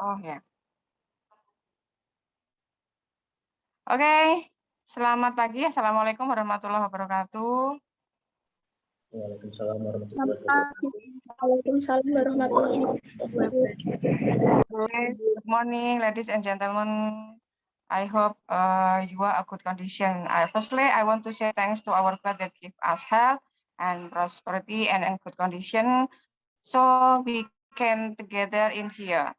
Oh ya. Oke, selamat pagi. Assalamualaikum warahmatullahi wabarakatuh. Waalaikumsalam warahmatullahi Selamat wabarakatuh. pagi. Waalaikumsalam warahmatullahi wabarakatuh. Good morning, ladies and gentlemen. I hope you are a good condition. Firstly, I want to say thanks to our God that give us health and prosperity and in good condition, so we can together in here.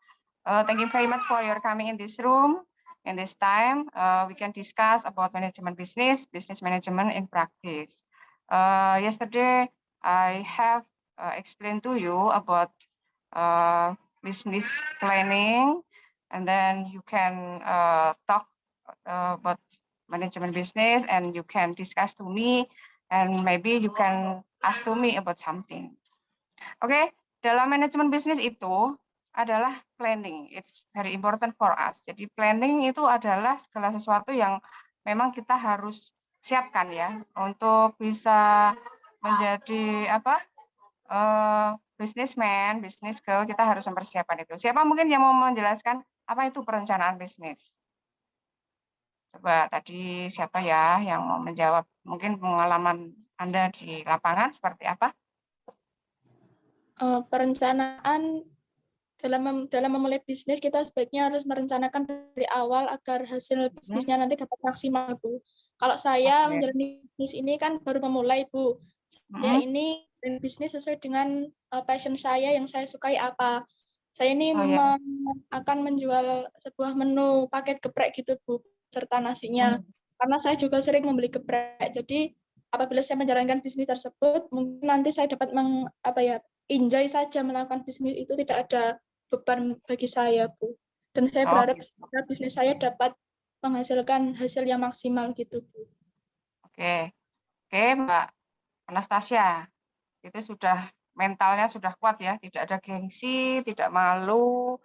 Thank you very much for your coming in this room. In this time, we can discuss about management business management in practice. Yesterday, I have explained to you about business planning, and then you can talk about management business, and you can discuss to me, and maybe you can ask to me about something. Oke, dalam manajemen bisnis itu adalah planning. It's very important for us. Jadi planning itu adalah segala sesuatu yang memang kita harus siapkan ya untuk bisa menjadi businessman, business girl, kita harus mempersiapkan itu. Siapa mungkin yang mau menjelaskan apa itu perencanaan bisnis? Coba tadi siapa ya yang mau menjawab? Mungkin pengalaman Anda di lapangan seperti apa? Perencanaan dalam memulai bisnis, kita sebaiknya harus merencanakan dari awal agar hasil bisnisnya nanti dapat maksimal, Bu. Kalau saya menjalani bisnis ini kan baru memulai, Bu. Saya ini bisnis sesuai dengan passion saya, yang saya sukai apa. Saya ini akan menjual sebuah menu paket geprek gitu, Bu, serta nasinya. Karena saya juga sering membeli geprek. Jadi apabila saya menjalankan bisnis tersebut, mungkin nanti saya dapat enjoy saja melakukan bisnis itu, tidak ada beban bagi saya, Bu. Dan saya berharap bisnis saya dapat menghasilkan hasil yang maksimal gitu, Bu. Oke, Mbak Anastasia, itu sudah mentalnya sudah kuat ya, tidak ada gengsi, tidak malu,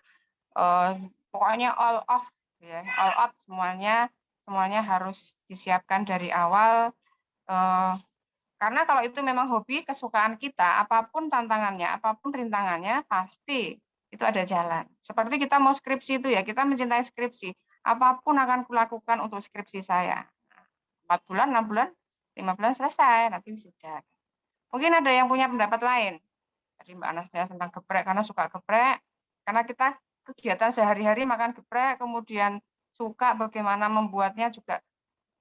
pokoknya all off, ya, all out semuanya harus disiapkan dari awal. Karena kalau itu memang hobi, kesukaan kita, apapun tantangannya, apapun rintangannya, pasti itu ada jalan. Seperti kita mau skripsi itu ya, kita mencintai skripsi, apapun akan kulakukan untuk skripsi saya. 4 bulan, 6 bulan, 5 bulan selesai, nanti sudah. Mungkin ada yang punya pendapat lain. Tadi Mbak Anastasia tentang geprek, karena suka geprek, karena kita kegiatan sehari-hari makan geprek, kemudian suka bagaimana membuatnya juga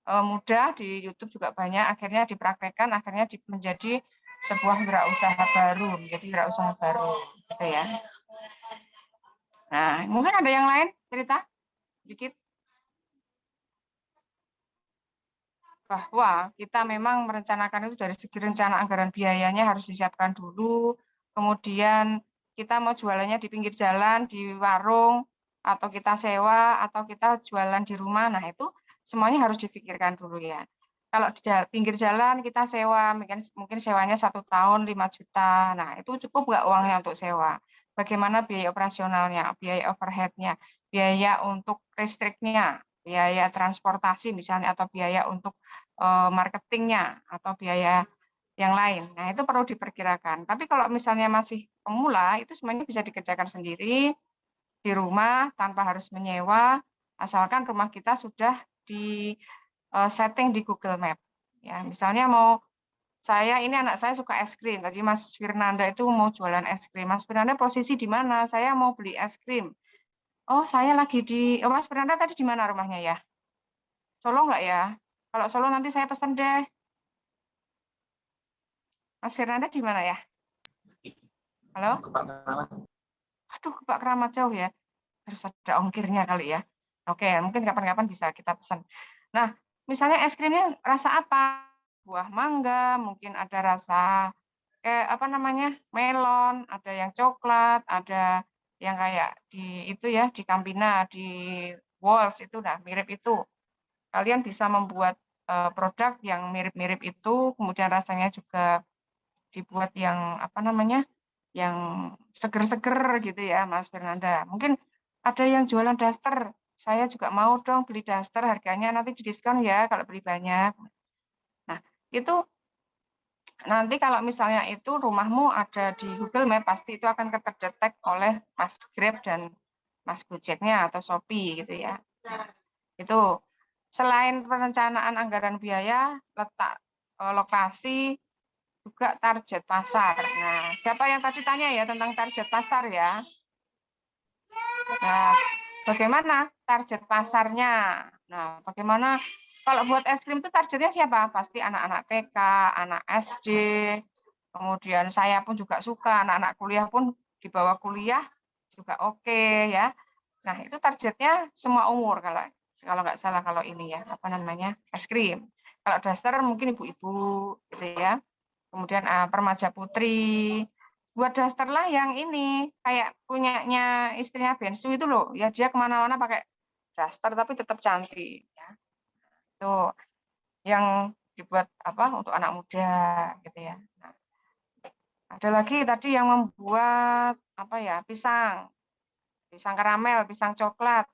mudah, di YouTube juga banyak, akhirnya dipraktekkan, akhirnya menjadi sebuah wirausaha baru, gitu ya. Nah, mungkin ada yang lain cerita sedikit bahwa kita memang merencanakan itu dari segi rencana anggaran biayanya harus disiapkan dulu, kemudian kita mau jualannya di pinggir jalan, di warung, atau kita sewa, atau kita jualan di rumah, nah itu semuanya harus dipikirkan dulu ya. Kalau di pinggir jalan kita sewa, mungkin sewanya 1 tahun 5 juta. Nah, itu cukup nggak uangnya untuk sewa? Bagaimana biaya operasionalnya, biaya overhead-nya, biaya untuk listriknya, biaya transportasi misalnya, atau biaya untuk marketingnya, atau biaya yang lain. Nah, itu perlu diperkirakan. Tapi kalau misalnya masih pemula, itu semuanya bisa dikerjakan sendiri di rumah tanpa harus menyewa, asalkan rumah kita sudah di setting di Google Map. Ya, misalnya ini anak saya suka es krim. Tadi Mas Firnanda itu mau jualan es krim. Mas Firnanda posisi di mana? Saya mau beli es krim. Oh, saya lagi Mas Firnanda tadi di mana rumahnya ya? Solo nggak ya? Kalau Solo nanti saya pesan deh. Mas Firnanda di mana ya? Halo? Aduh, ke Pak Keramat jauh ya. Harus ada ongkirnya kali ya. Oke, mungkin kapan-kapan bisa kita pesan. Nah, misalnya es krimnya rasa apa? Buah mangga, mungkin ada rasa melon, ada yang coklat, ada yang kayak di itu ya, di Campina, di Walls itu, nah mirip itu. Kalian bisa membuat produk yang mirip-mirip itu, kemudian rasanya juga dibuat yang yang seger-seger gitu ya, Mas Fernanda. Mungkin ada yang jualan daster. Saya juga mau dong beli daster, harganya nanti didiskon ya kalau beli banyak. Nah, itu nanti kalau misalnya itu rumahmu ada di Google Map, pasti itu akan terdetek oleh Mas Grab dan Mas Gojeknya atau Shopee gitu ya. Nah, itu selain perencanaan anggaran biaya, letak lokasi, juga target pasar. Nah, siapa yang tadi tanya ya tentang target pasar ya? Nah, bagaimana target pasarnya? Nah, bagaimana kalau buat es krim itu targetnya siapa? Pasti anak-anak TK, anak SD, kemudian saya pun juga suka, anak-anak kuliah pun di bawah kuliah juga oke ya. Nah, itu targetnya semua umur kalau nggak salah kalau ini ya, apa namanya? Es krim. Kalau daster mungkin ibu-ibu gitu ya. Kemudian Permaja Putri. Buat daster lah yang ini kayak punyanya istrinya Bensu itu loh. Ya dia kemana-mana pakai daster tapi tetap cantik ya. Itu yang dibuat apa untuk anak muda gitu ya. Nah, ada lagi tadi yang membuat apa ya, pisang karamel, pisang coklat.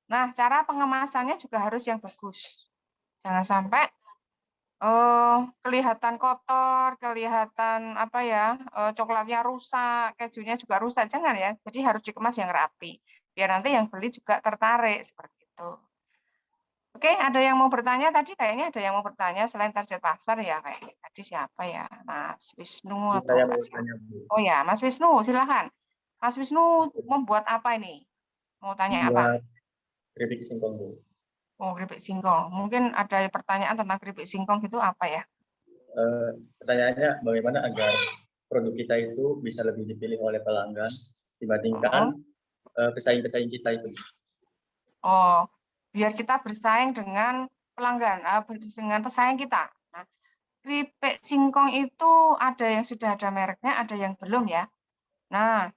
Nah, cara pengemasannya juga harus yang bagus. Jangan sampai kelihatan kotor, kelihatan apa ya, coklatnya rusak, kejunya juga rusak, jangan ya. Jadi harus dikemas yang rapi, biar nanti yang beli juga tertarik seperti itu. Oke, ada yang mau bertanya tadi? Kayaknya ada yang mau bertanya selain target pasar ya, kayak tadi siapa ya, Mas Wisnu Jadi atau saya Mbak mau siapa? tanya, Bu. Oh ya, Mas Wisnu, silakan. Mas Wisnu membuat apa ini? Mau tanya apa? Buat keripik singkong, Bu. Oh, keripik singkong. Mungkin ada pertanyaan tentang keripik singkong itu apa ya? Pertanyaannya, bagaimana agar produk kita itu bisa lebih dipilih oleh pelanggan Oh, dibandingkan pesaing-pesaing kita itu? oh, biar kita bersaing dengan pelanggan, dengan pesaing kita. Nah, keripik singkong itu ada yang sudah ada mereknya, ada yang belum ya. Nah,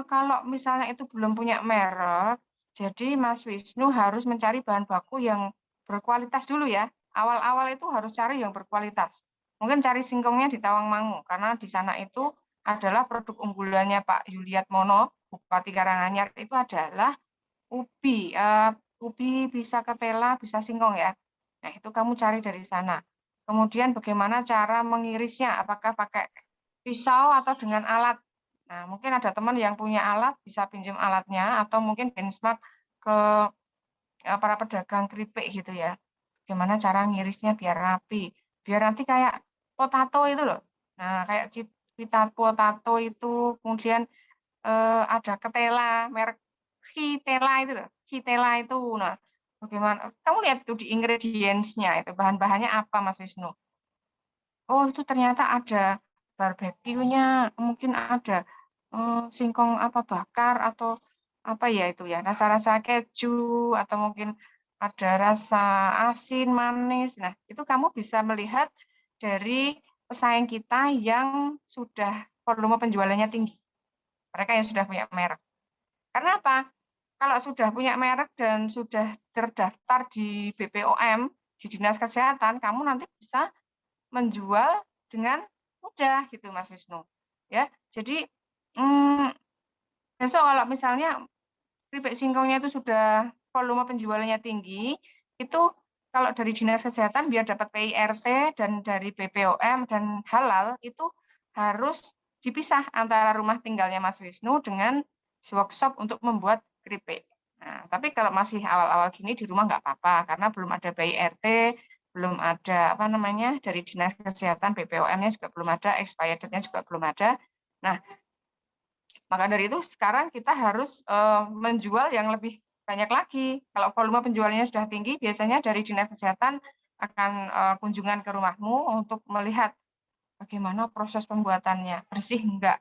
kalau misalnya itu belum punya merek, jadi Mas Wisnu harus mencari bahan baku yang berkualitas dulu ya. Awal-awal itu harus cari yang berkualitas. Mungkin cari singkongnya di Tawangmangu, karena di sana itu adalah produk unggulannya Pak Yuliat Mono, Bupati Karanganyar itu adalah ubi. Ubi bisa ketela, bisa singkong ya. Nah, itu kamu cari dari sana. Kemudian bagaimana cara mengirisnya? Apakah pakai pisau atau dengan alat? Nah, mungkin ada teman yang punya alat, bisa pinjam alatnya, atau mungkin benchmark ke para pedagang keripik gitu ya. Bagaimana cara ngirisnya biar rapi, biar nanti kayak potato itu loh. Nah, kayak cipita potato itu, kemudian ada ketela, merek Kitela itu loh, Kitela itu. Nah, bagaimana? Kamu lihat tuh di ingredients-nya itu bahan-bahannya apa, Mas Wisnu? Oh, itu ternyata ada barbeque-nya, mungkin ada singkong apa bakar atau apa ya itu ya, rasa-rasa keju atau mungkin ada rasa asin, manis. Nah, itu kamu bisa melihat dari pesaing kita yang sudah volume penjualannya tinggi. Mereka yang sudah punya merek. Karena apa? Kalau sudah punya merek dan sudah terdaftar di BPOM, di Dinas Kesehatan, kamu nanti bisa menjual dengan mudah gitu Mas Wisnu. Ya. Jadi besok kalau misalnya keripik singkongnya itu sudah volume penjualannya tinggi, itu kalau dari Dinas Kesehatan biar dapat PIRT dan dari BPOM dan halal itu harus dipisah antara rumah tinggalnya Mas Wisnu dengan workshop untuk membuat keripik. Nah, tapi kalau masih awal-awal gini di rumah nggak apa-apa karena belum ada PIRT, belum ada apa namanya dari Dinas Kesehatan, BPOM-nya juga belum ada, expired date-nya juga belum ada. Nah, maka dari itu sekarang kita harus menjual yang lebih banyak lagi. Kalau volume penjualannya sudah tinggi, biasanya dari Dinas Kesehatan akan kunjungan ke rumahmu untuk melihat bagaimana proses pembuatannya, bersih enggak.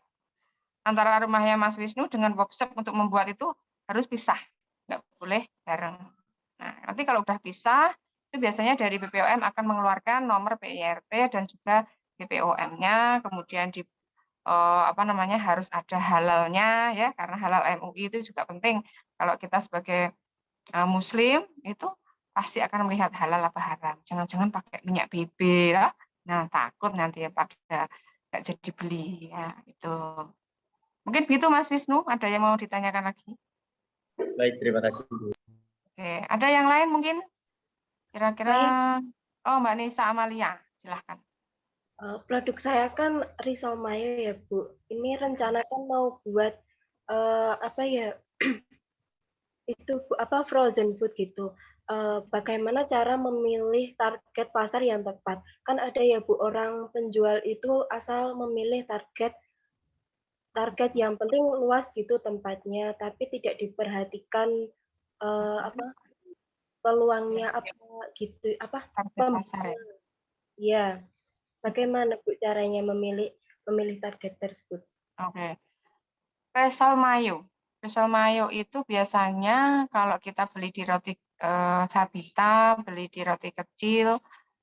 Antara rumahnya Mas Wisnu dengan workshop untuk membuat itu harus pisah, enggak boleh bareng. Nah, nanti kalau udah pisah, itu biasanya dari BPOM akan mengeluarkan nomor PIRT dan juga BPOM-nya, kemudian di apa namanya harus ada halalnya ya karena halal MUI itu juga penting kalau kita sebagai muslim itu pasti akan melihat halal apa haram, jangan-jangan pakai minyak BB ya, nah takut nanti ya pada nggak jadi beli ya itu. Mungkin gitu Mas Wisnu, ada yang mau ditanyakan lagi? Baik, terima kasih, Bu. Oke, ada yang lain mungkin kira-kira? Saya Oh, Mbak Nisa Amalia silahkan. produk saya kan risol mayo ya Bu. Ini rencana kan mau buat apa ya itu apa frozen food gitu. Bagaimana cara memilih target pasar yang tepat? Kan ada ya Bu, orang penjual itu asal memilih target yang penting luas gitu tempatnya, tapi tidak diperhatikan apa peluangnya apa gitu apa Target pasar ya. ya. Bagaimana Bu caranya memilih target tersebut? Oke. Risol mayo. Risol mayo itu biasanya kalau kita beli di roti Sabita, beli di roti kecil,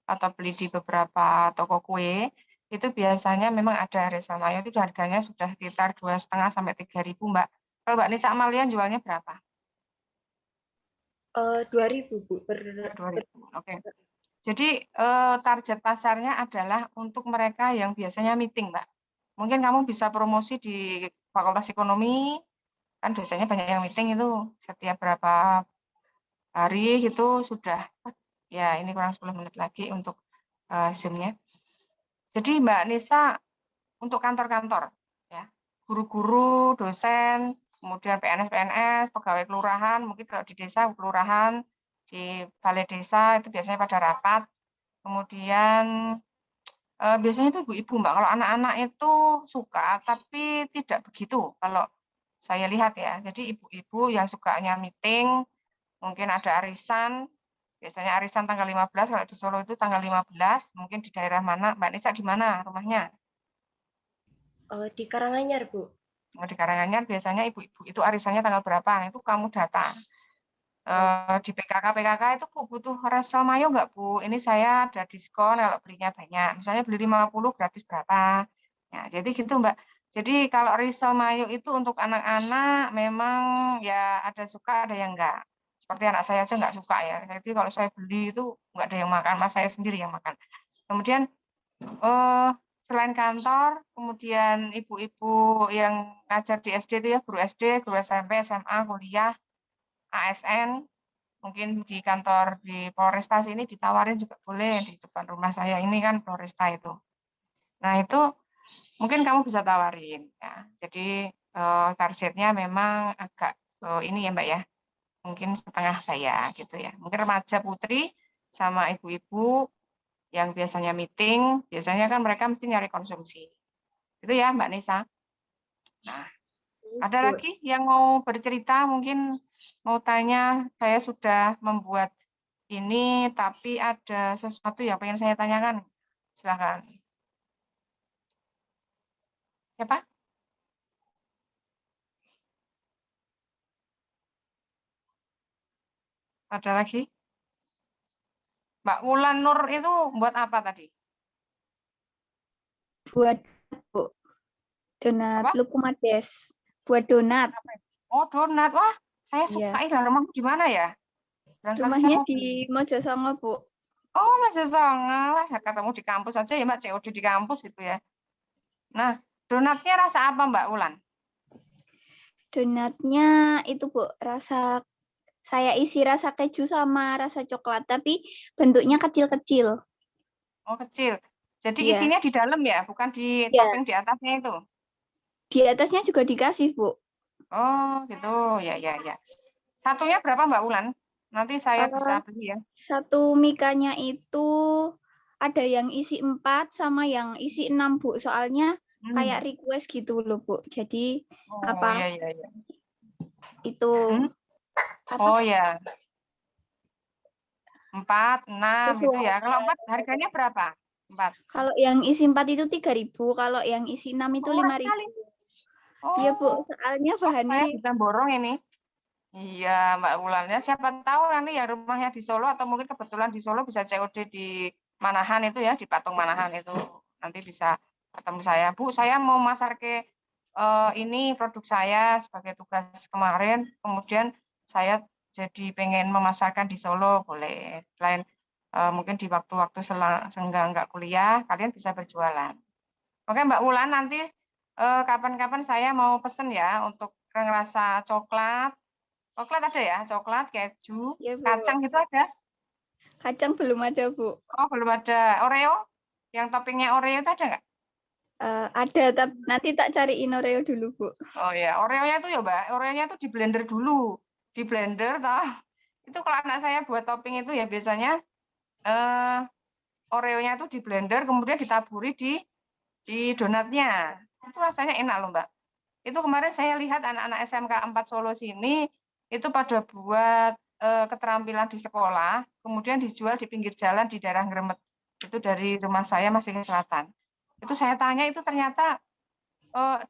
atau beli di beberapa toko kue, itu biasanya memang ada risol mayo itu harganya sudah sekitar 2,5 sampai 3.000, Mbak. Kalau Mbak Nisa Amalia jualnya berapa? 2.000 Bu. 2.000. Oke. Jadi target pasarnya adalah untuk mereka yang biasanya meeting, Mbak. Mungkin kamu bisa promosi di Fakultas Ekonomi, kan biasanya banyak yang meeting itu setiap berapa hari gitu sudah. Ya, ini kurang 10 menit lagi untuk Zoom-nya. Jadi Mbak Nisa untuk kantor-kantor, ya, guru-guru, dosen, kemudian PNS, pegawai kelurahan, mungkin kalau di desa kelurahan, di balai desa itu biasanya pada rapat. Kemudian biasanya itu ibu-ibu, Mbak. Kalau anak-anak itu suka, tapi tidak begitu kalau saya lihat ya. Jadi ibu-ibu yang sukanya meeting, mungkin ada arisan, biasanya arisan tanggal 15, kalau di Solo itu tanggal 15, mungkin di daerah mana, Mbak Nisa di mana rumahnya? Di Karanganyar Bu. Di Karanganyar biasanya ibu-ibu itu arisannya tanggal berapa, nah, itu kamu data. Di PKK itu Bu butuh risol mayo nggak Bu? Ini saya ada diskon kalau belinya banyak. Misalnya beli 50 gratis berapa. Ya, jadi gitu Mbak. Jadi kalau risol mayo itu untuk anak-anak memang ya ada suka ada yang enggak. Seperti anak saya aja nggak suka ya. Jadi kalau saya beli itu nggak ada yang makan, mas saya sendiri yang makan. Kemudian selain kantor, kemudian ibu-ibu yang ngajar di SD itu ya, guru SD, guru SMP, SMA, kuliah, ASN, mungkin di kantor di Polresta sini ditawarin juga boleh, di depan rumah saya ini kan Polresta itu. Nah itu mungkin kamu bisa tawarin ya. Jadi targetnya memang agak ini ya Mbak ya, mungkin setengah saya gitu ya. Mungkin remaja putri sama ibu-ibu yang biasanya meeting, biasanya kan mereka mesti nyari konsumsi. Itu ya Mbak Nisa. Nah, ada lagi yang mau bercerita, mungkin mau tanya, saya sudah membuat ini, tapi ada sesuatu yang pengen saya tanyakan. Silakan. Siapa? Ada lagi? Mbak Wulan Nur itu buat apa tadi? Buat Bu. Donat Apa? Lukumades. Buat donat. Oh, donat. Wah, saya suka Iya. ini. Rumahmu di mana ya? Barangkali saya Rumahnya mau di beli. Mojosongo, Bu. Oh, Mas Songa. Ketemu di kampus aja ya, Mbak. COD di kampus itu ya. Nah, donatnya rasa apa, Mbak Wulan? Donatnya itu, Bu, saya isi rasa keju sama rasa coklat, tapi bentuknya kecil-kecil. Oh, kecil. Jadi Iya. isinya di dalam ya, bukan di Iya. topping di atasnya itu. Di atasnya juga dikasih, Bu. Oh, gitu. Ya, ya, ya. Satunya berapa, Mbak Wulan? Nanti saya bisa beli ya. Satu mikanya itu ada yang isi 4 sama yang isi 6, Bu. Soalnya kayak request gitu loh, Bu. Jadi Oh, ya, ya, ya. itu Oh ya. 4, 6 gitu sesuai. ya. Kalau 4 harganya berapa? 4. Kalau yang isi 4 itu 3.000, kalau yang isi 6 itu 5.000. Iya, Bu. Oh, Soalnya saya bahannya bisa borong ini. Iya, Mbak Wulannya. Siapa tahu nanti ya rumahnya di Solo atau mungkin kebetulan di Solo bisa COD di Manahan itu ya, di Patung Manahan itu. Nanti bisa ketemu saya. Bu, saya mau masar ke ini produk saya sebagai tugas kemarin. Kemudian saya jadi pengen memasarkan di Solo, boleh. Selain mungkin di waktu-waktu senggang nggak kuliah, kalian bisa berjualan. Oke, Mbak Wulan, nanti kapan-kapan saya mau pesen ya untuk yang rasa coklat. Coklat ada ya, coklat, keju, ya, Bu. kacang gitu ada? Kacang belum ada, Bu. Oh, belum ada. Oreo? Yang toppingnya Oreo itu ada nggak? Ada, tapi nanti tak cariin Oreo dulu, Bu. Oh ya, Oreonya itu ya Mbak, Oreonya itu di blender dulu. Di blender, toh. Itu kalau anak saya buat topping itu ya biasanya Oreonya itu di blender, kemudian ditaburi di donatnya. Itu rasanya enak loh Mbak. Itu kemarin saya lihat anak-anak SMK 4 Solo sini, itu pada buat keterampilan di sekolah, kemudian dijual di pinggir jalan di daerah Ngremet. Itu dari rumah saya masih ke selatan. Itu saya tanya, itu ternyata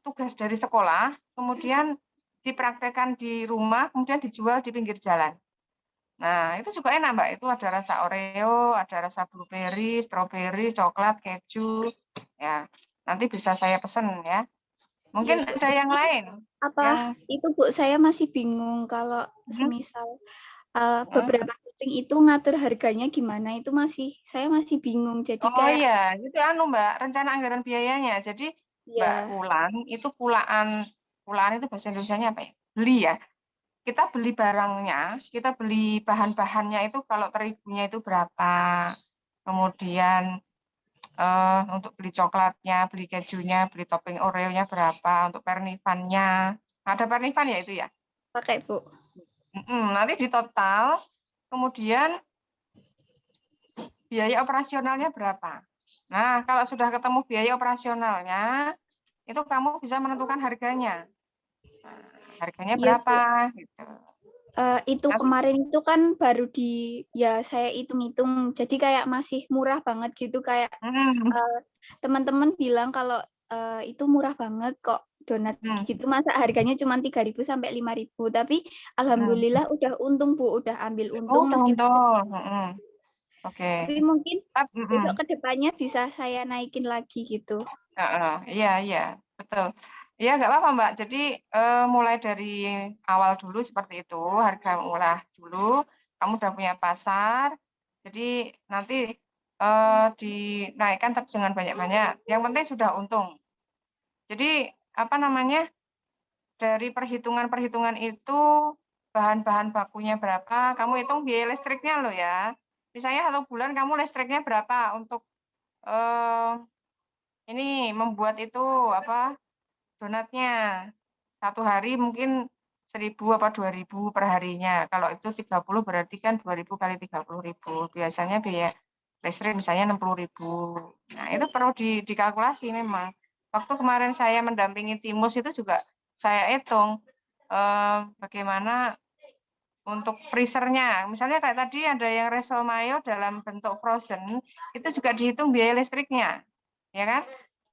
tugas dari sekolah, kemudian dipraktekkan di rumah, kemudian dijual di pinggir jalan. Nah, itu juga enak, Mbak. Itu ada rasa Oreo, ada rasa blueberry, stroberi, coklat, keju. Ya, nanti bisa saya pesen ya. Mungkin Iya, Bu. ada yang lain. Yang Apa itu, Bu? Saya masih bingung kalau semisal beberapa topping itu ngatur harganya gimana, itu saya masih bingung. Jadi oh kayak iya, itu Mbak, rencana anggaran biayanya. Jadi Mbak ya Wulan, itu pulaan itu bahasa Indonesianya apa ya? Beli ya. Kita beli barangnya, kita beli bahan-bahannya itu kalau terigunya itu berapa. Kemudian untuk beli coklatnya, beli kejunya, beli topping Oreo-nya berapa, untuk pernifannya. Ada pernifan ya itu ya? pakai, Bu. Nanti di total, kemudian biaya operasionalnya berapa. Nah, kalau sudah ketemu biaya operasionalnya, itu kamu bisa menentukan harganya. Nah, harganya Iya, berapa? Bu. Gitu. Itu kemarin itu kan baru saya hitung-hitung, jadi kayak masih murah banget gitu, kayak teman-teman bilang kalau itu murah banget kok, donat segitu masa harganya cuma 3.000 sampai 5.000, tapi alhamdulillah udah untung, Bu, udah ambil untung meskipun Untung. Oke. tapi mungkin besok ke depannya bisa saya naikin lagi gitu. Iya, betul. Ya, nggak apa-apa, Mbak. Jadi, mulai dari awal dulu seperti itu, harga murah dulu, kamu udah punya pasar, jadi nanti dinaikkan tapi jangan banyak-banyak. Yang penting sudah untung. Jadi, apa namanya, dari perhitungan-perhitungan itu, bahan-bahan bakunya berapa, kamu hitung biaya listriknya loh ya. Misalnya 1 bulan kamu listriknya berapa untuk ini membuat itu apa donatnya. 1 hari mungkin 1.000 apa 2.000 per harinya. Kalau itu 30 berarti kan 2.000 kali 30.000. Biasanya biaya listrik misalnya 60.000. Nah, itu perlu dikalkulasi memang. Waktu kemarin saya mendampingi Timus itu juga saya hitung bagaimana untuk freezernya. Misalnya kayak tadi ada yang Resol Mayo dalam bentuk frozen, itu juga dihitung biaya listriknya. Ya kan?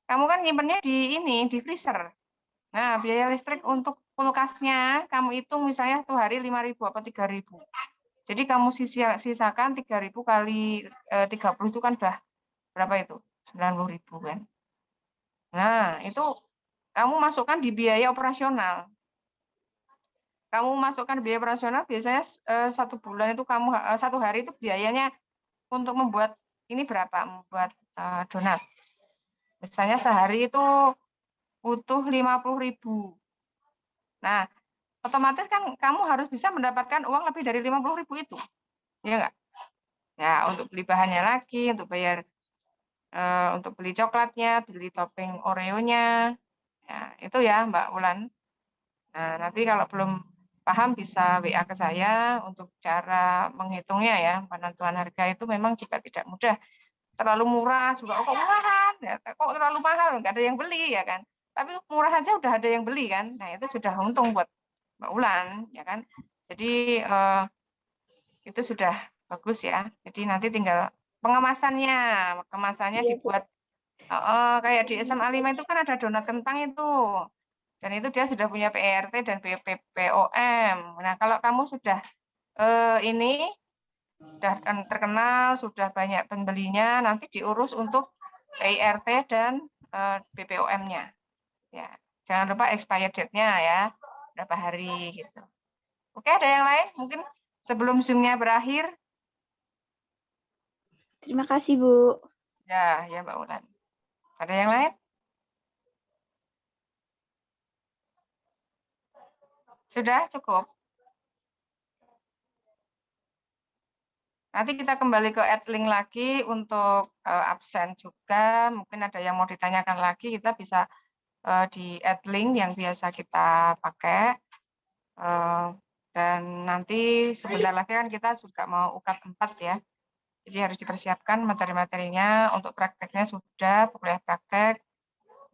Kamu kan nyimpennya di freezer. Nah, biaya listrik untuk kulkasnya kamu hitung misalnya 1 hari 5.000 atau 3.000. Jadi kamu sisakan 3.000 kali 30 itu kan udah berapa itu? 90.000 kan. Nah, itu kamu masukkan di biaya operasional. Kamu masukkan biaya operasional biasanya 1 bulan itu kamu 1 hari itu biayanya untuk membuat ini berapa? Membuat donat. Misalnya sehari itu butuh 50.000. Nah, otomatis kan kamu harus bisa mendapatkan uang lebih dari 50.000 itu. Ya enggak? Ya, untuk beli bahannya lagi, untuk bayar untuk beli coklatnya, beli topping Oreo-nya. Ya, itu ya Mbak Wulan. Nah, nanti kalau belum paham bisa WA ke saya untuk cara menghitungnya ya. Penentuan harga itu memang juga tidak mudah. Terlalu murah juga, kok murahan? Ya, kok terlalu mahal? Enggak ada yang beli ya kan. Tapi murah aja udah ada yang beli kan. Nah, itu sudah untung buat Mbak Wulan, ya kan. Jadi itu sudah bagus ya. Jadi nanti tinggal pengemasannya, kemasannya Iya, Bu. dibuat kayak di SMA 5 itu kan ada donat kentang itu. Dan itu dia sudah punya PRT dan BPOM. Nah, kalau kamu sudah ini sudah terkenal, sudah banyak pembelinya, nanti diurus untuk PIRT dan BPOM-nya. Ya, jangan lupa expired date-nya ya, berapa hari gitu. Oke, ada yang lain mungkin sebelum Zoom-nya berakhir? Terima kasih, Bu. Ya Mbak Ulan. Ada yang lain? Sudah cukup? Nanti kita kembali ke add link lagi untuk absen juga. Mungkin ada yang mau ditanyakan lagi, kita bisa di add link yang biasa kita pakai. Dan nanti sebentar lagi kan kita juga mau UKAT 4 ya. Jadi harus dipersiapkan materi-materinya, untuk prakteknya sudah, kuliah praktek.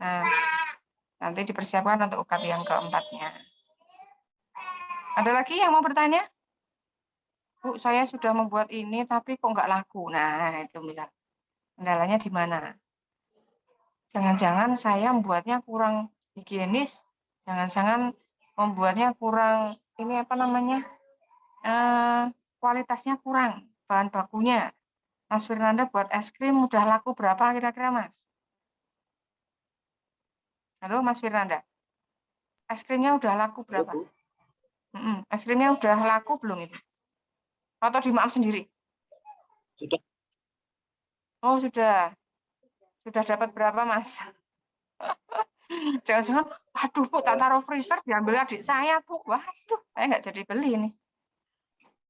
Nah, nanti dipersiapkan untuk UKAT yang keempatnya. Ada lagi yang mau bertanya? Bu, saya sudah membuat ini tapi kok nggak laku. Nah, itu misal. Kendalanya di mana? Jangan-jangan saya membuatnya kurang higienis, jangan-jangan membuatnya kurang, ini apa namanya, kualitasnya kurang, bahan bakunya. Mas Firnanda buat es krim udah laku berapa kira-kira, Mas? Halo, Mas Firnanda. Es krimnya udah laku berapa? Es krimnya udah laku belum itu? Atau di Maam sendiri? Sudah. Oh, sudah. Sudah dapat berapa, Mas? Jangan-jangan, waduh, Bu, tak taruh freezer, diambil adik saya, Bu. Waduh, saya nggak jadi beli ini.